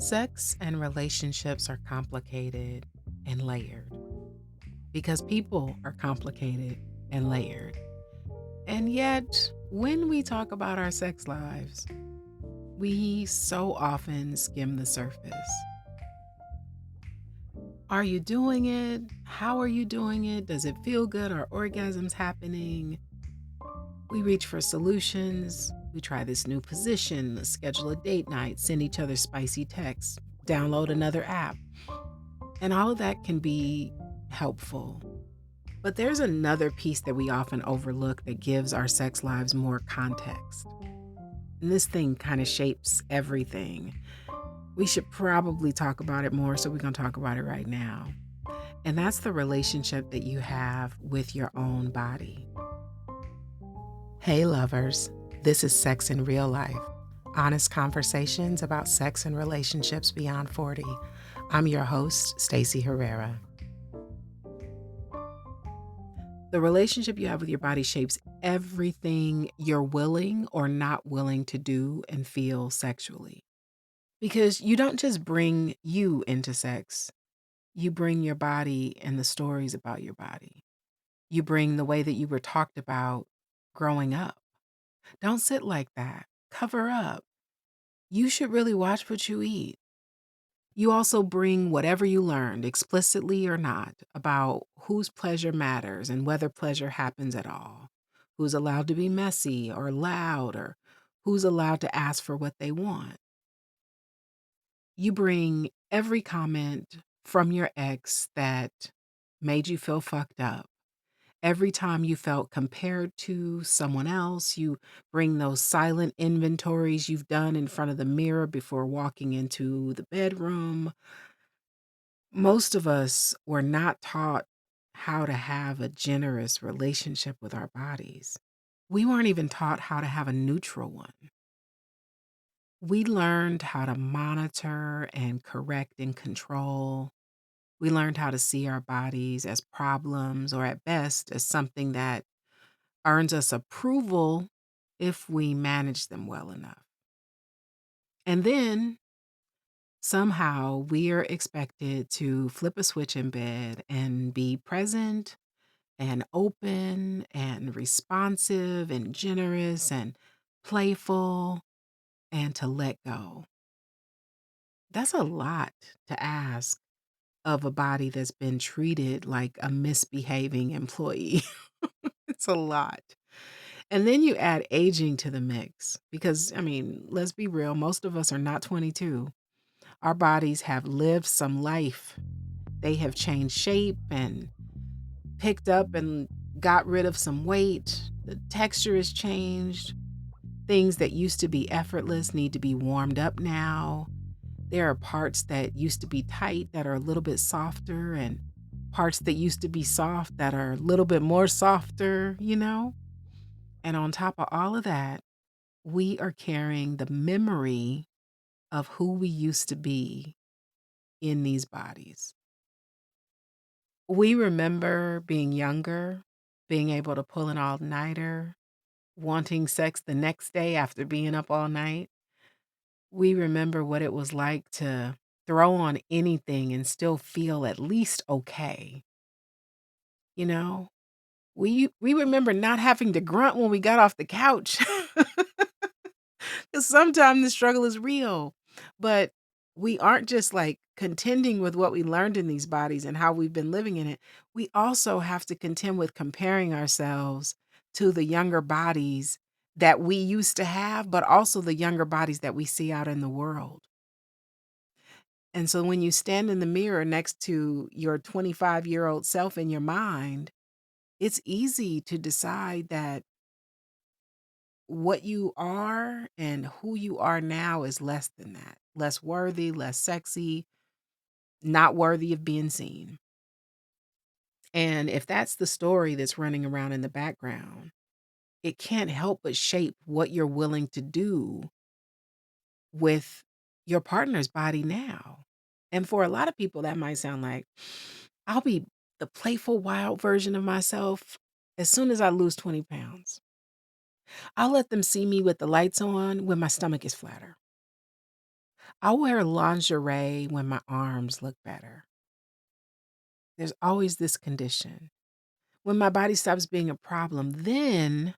Sex and relationships are complicated and layered because people are complicated and layered. And yet, when we talk about our sex lives, we so often skim the surface. Are you doing it? How are you doing it? Does it feel good? Are orgasms happening? We reach for solutions. We try this new position, let's schedule a date night, send each other spicy texts, download another app. And all of that can be helpful. But there's another piece that we often overlook that gives our sex lives more context. And this thing kind of shapes everything. We should probably talk about it more, so we're going to talk about it right now. And that's the relationship that you have with your own body. Hey, lovers. This is Sex in Real Life. Honest conversations about sex and relationships beyond 40. I'm your host, Stacey Herrera. The relationship you have with your body shapes everything you're willing or not willing to do and feel sexually. Because you don't just bring you into sex, you bring your body and the stories about your body. You bring the way that you were talked about growing up. Don't sit like that. Cover up. You should really watch what you eat. You also bring whatever you learned, explicitly or not, about whose pleasure matters and whether pleasure happens at all, who's allowed to be messy or loud, or who's allowed to ask for what they want. You bring every comment from your ex that made you feel fucked up. Every time you felt compared to someone else, you bring those silent inventories you've done in front of the mirror before walking into the bedroom. Most of us were not taught how to have a generous relationship with our bodies. We weren't even taught how to have a neutral one. We learned how to monitor and correct and control. We learned how to see our bodies as problems or at best as something that earns us approval if we manage them well enough. And then somehow we're expected to flip a switch in bed and be present and open and responsive and generous and playful and to let go. That's a lot to ask of a body that's been treated like a misbehaving employee. It's a lot. And then you add aging to the mix because, I mean, let's be real, most of us are not 22. Our bodies have lived some life. They have changed shape and picked up and got rid of some weight. The texture has changed. Things that used to be effortless need to be warmed up now. There are parts that used to be tight that are a little bit softer, and parts that used to be soft that are a little bit more softer. And on top of all of that, we are carrying the memory of who we used to be in these bodies. We remember being younger, being able to pull an all-nighter, wanting sex the next day after being up all night. We remember what it was like to throw on anything and still feel at least okay. You know, we remember not having to grunt when we got off the couch. 'Cause sometimes the struggle is real, but we aren't just like contending with what we learned in these bodies and how we've been living in it. We also have to contend with comparing ourselves to the younger bodies that we used to have, but also the younger bodies that we see out in the world. And so when you stand in the mirror next to your 25-year-old self in your mind, it's easy to decide that what you are and who you are now is less than that. Less worthy, less sexy, not worthy of being seen. And if that's the story that's running around in the background, it can't help but shape what you're willing to do with your partner's body now. And for a lot of people, that might sound like, I'll be the playful, wild version of myself as soon as I lose 20 pounds. I'll let them see me with the lights on when my stomach is flatter. I'll wear lingerie when my arms look better. There's always this condition. When my body stops being a problem, then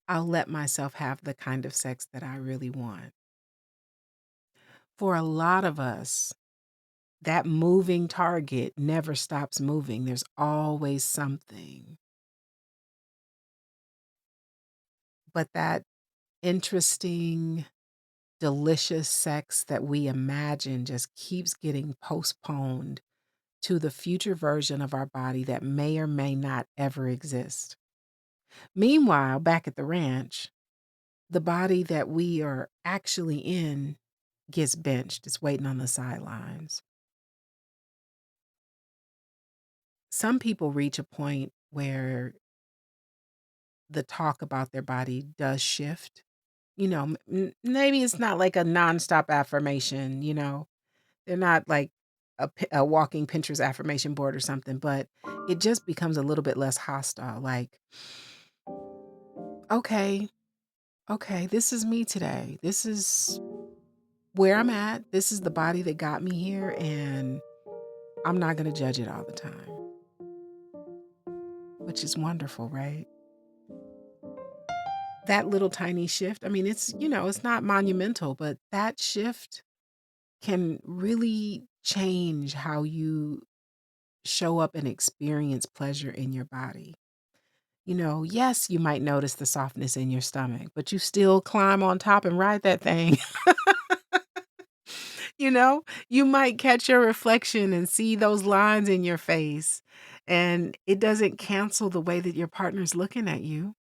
I'll let myself have the kind of sex that I really want. For a lot of us, that moving target never stops moving. There's always something. But that interesting, delicious sex that we imagine just keeps getting postponed to the future version of our body that may or may not ever exist. Meanwhile, back at the ranch, the body that we are actually in gets benched. It's waiting on the sidelines. Some people reach a point where the talk about their body does shift. Maybe it's not like a nonstop affirmation, They're not like a walking Pinterest affirmation board or something, but it just becomes a little bit less hostile. Like, okay, okay, this is me today. This is where I'm at. This is the body that got me here, and I'm not going to judge it all the time, which is wonderful, right? That little tiny shift, I mean, it's not monumental, but that shift can really change how you show up and experience pleasure in your body. Yes, you might notice the softness in your stomach, but you still climb on top and ride that thing. You might catch your reflection and see those lines in your face, and it doesn't cancel the way that your partner's looking at you.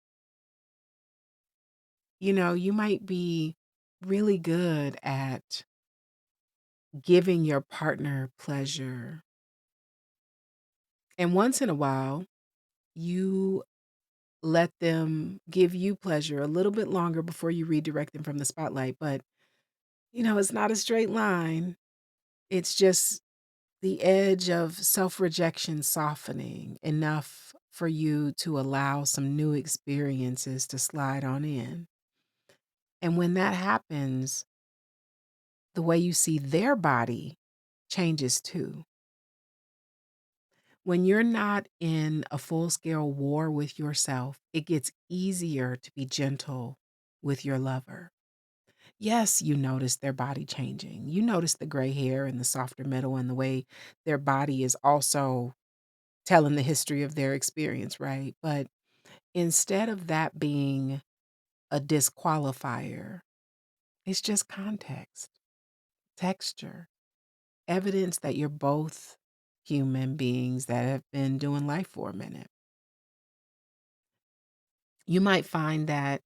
You might be really good at giving your partner pleasure. And once in a while, you let them give you pleasure a little bit longer before you redirect them from the spotlight. But, it's not a straight line. It's just the edge of self rejection softening enough for you to allow some new experiences to slide on in. And when that happens, the way you see their body changes too. When you're not in a full scale war with yourself, it gets easier to be gentle with your lover. Yes, you notice their body changing. You notice the gray hair and the softer middle and the way their body is also telling the history of their experience, right? But instead of that being a disqualifier, it's just context, texture, evidence that you're both human beings that have been doing life for a minute. You might find that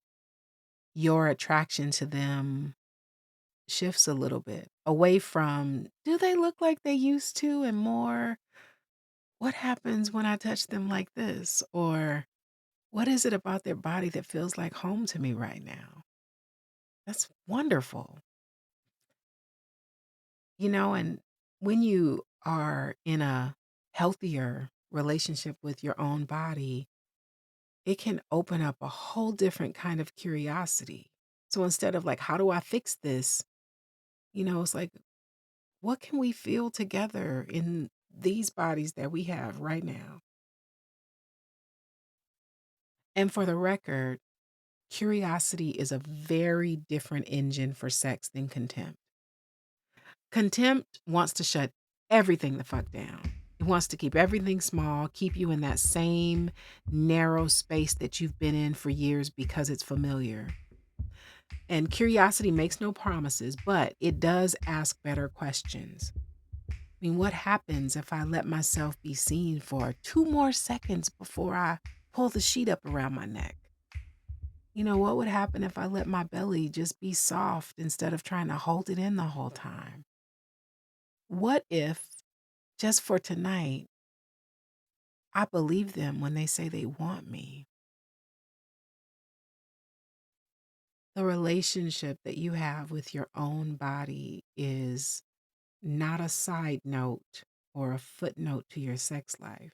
your attraction to them shifts a little bit away from, do they look like they used to? And more, what happens when I touch them like this? Or what is it about their body that feels like home to me right now? That's wonderful. And when you are in a healthier relationship with your own body, it can open up a whole different kind of curiosity. So instead of like, how do I fix this? It's like, what can we feel together in these bodies that we have right now? And for the record, curiosity is a very different engine for sex than contempt. Contempt wants to shut everything the fuck down. It wants to keep everything small, keep you in that same narrow space that you've been in for years because it's familiar. And curiosity makes no promises, but it does ask better questions. I mean, what happens if I let myself be seen for 2 more seconds before I pull the sheet up around my neck? What would happen if I let my belly just be soft instead of trying to hold it in the whole time? What if, just for tonight, I believe them when they say they want me? The relationship that you have with your own body is not a side note or a footnote to your sex life.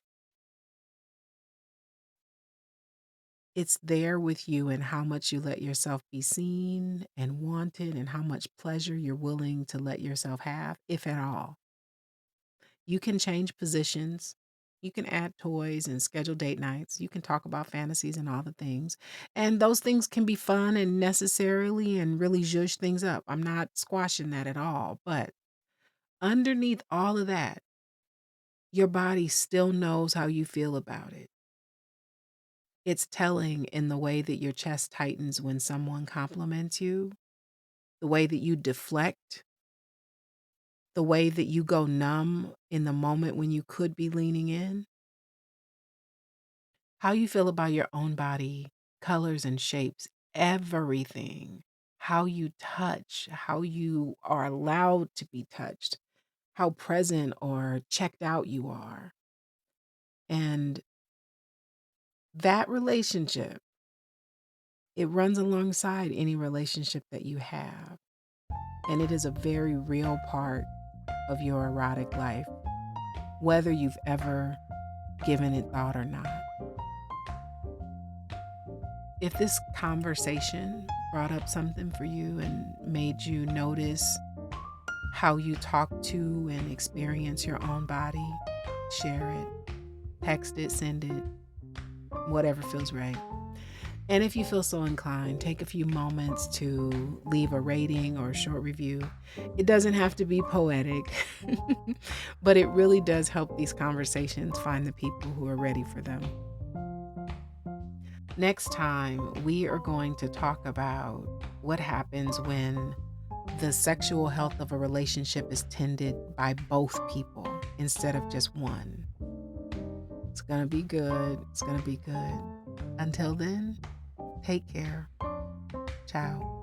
It's there with you and how much you let yourself be seen and wanted and how much pleasure you're willing to let yourself have, if at all. You can change positions. You can add toys and schedule date nights. You can talk about fantasies and all the things. And those things can be fun and necessarily and really zhuzh things up. I'm not squashing that at all. But underneath all of that, your body still knows how you feel about it. It's telling in the way that your chest tightens when someone compliments you, the way that you deflect, the way that you go numb in the moment when you could be leaning in. How you feel about your own body, colors and shapes, everything. How you touch, how you are allowed to be touched, how present or checked out you are. And that relationship, it runs alongside any relationship that you have. And it is a very real part of your erotic life, whether you've ever given it thought or not. If this conversation brought up something for you and made you notice how you talk to and experience your own body, share it, text it, send it, whatever feels right. And if you feel so inclined, take a few moments to leave a rating or a short review. It doesn't have to be poetic, but it really does help these conversations find the people who are ready for them. Next time, we are going to talk about what happens when the sexual health of a relationship is tended by both people instead of just one. It's going to be good. It's going to be good. Until then, take care. Ciao.